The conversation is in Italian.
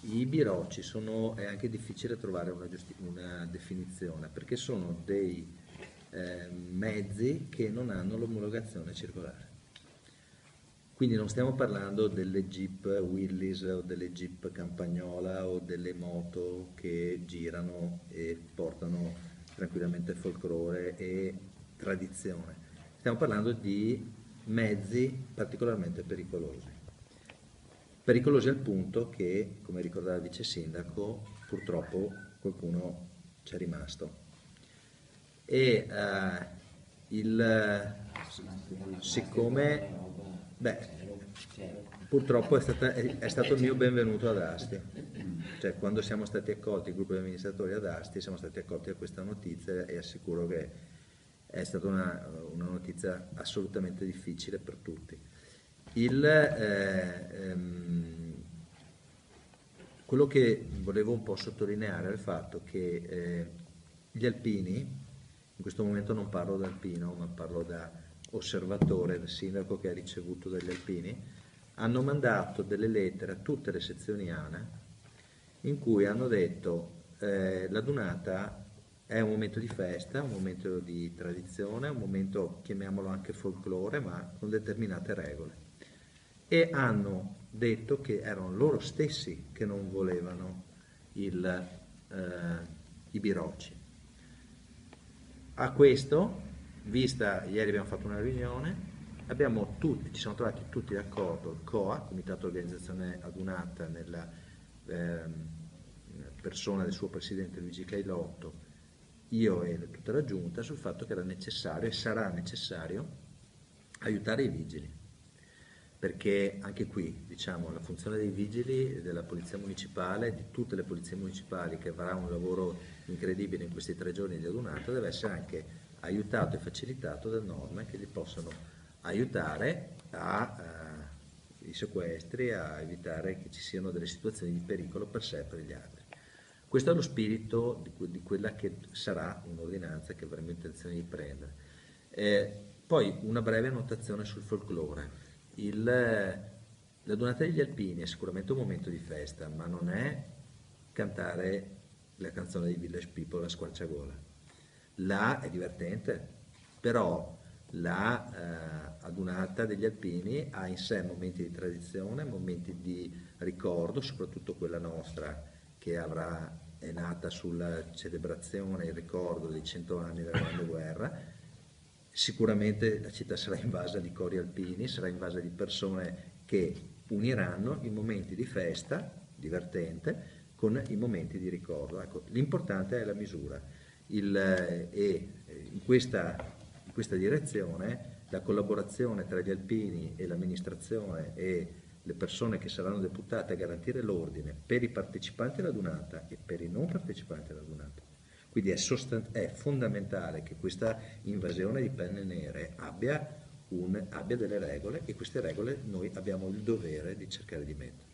I birocci è anche difficile trovare una definizione perché sono dei mezzi che non hanno l'omologazione circolare. Quindi non stiamo parlando delle Jeep Willys o delle Jeep Campagnola o delle moto che girano e portano tranquillamente folklore e tradizione. Stiamo parlando di mezzi particolarmente pericolosi. Pericolosi al punto che, come ricordava il vice sindaco, purtroppo qualcuno c'è rimasto. E siccome, beh, purtroppo è stato il mio benvenuto ad Asti. Cioè, quando siamo stati accolti, il gruppo di amministratori ad Asti, siamo stati accolti a questa notizia e assicuro che è stata una notizia assolutamente difficile per tutti. Il, quello che volevo un po' sottolineare è il fatto che gli alpini, in questo momento non parlo da alpino, ma parlo da osservatore, da sindaco che ha ricevuto dagli alpini, hanno mandato delle lettere a tutte le sezioni ANA in cui hanno detto la Dunata è un momento di festa, un momento di tradizione, un momento, chiamiamolo anche folklore, ma con determinate regole. E hanno detto che erano loro stessi che non volevano i birocci. A questo, ieri abbiamo fatto una riunione, ci siamo trovati tutti d'accordo, il COA, Comitato Organizzazione Adunata, nella persona del suo presidente Luigi Cailotto, io e tutta la giunta, sul fatto che era necessario e sarà necessario aiutare i vigili, perché anche qui, diciamo, la funzione dei vigili della Polizia Municipale, di tutte le polizie municipali, che farà un lavoro incredibile in questi 3 giorni di adunata, deve essere anche aiutato e facilitato da norme che gli possano aiutare i sequestri, a evitare che ci siano delle situazioni di pericolo per sé e per gli altri. Questo è lo spirito di quella che sarà un'ordinanza che avremo intenzione di prendere. Poi una breve annotazione sul folklore. La Donata degli Alpini è sicuramente un momento di festa, ma non è cantare la canzone di Village People a squarciagola. Là è divertente, però la adunata degli Alpini ha in sé momenti di tradizione, momenti di ricordo, soprattutto quella nostra che è nata sulla celebrazione e il ricordo dei 100 anni della Grande Guerra. Sicuramente la città sarà invasa di cori alpini, sarà invasa di persone che uniranno i momenti di festa, divertente, con i momenti di ricordo. Ecco, l'importante è la misura in questa direzione la collaborazione tra gli alpini e l'amministrazione e le persone che saranno deputate a garantire l'ordine per i partecipanti alla dunata e per i non partecipanti alla dunata. Quindi è fondamentale che questa invasione di penne nere abbia delle regole e queste regole noi abbiamo il dovere di cercare di mettere.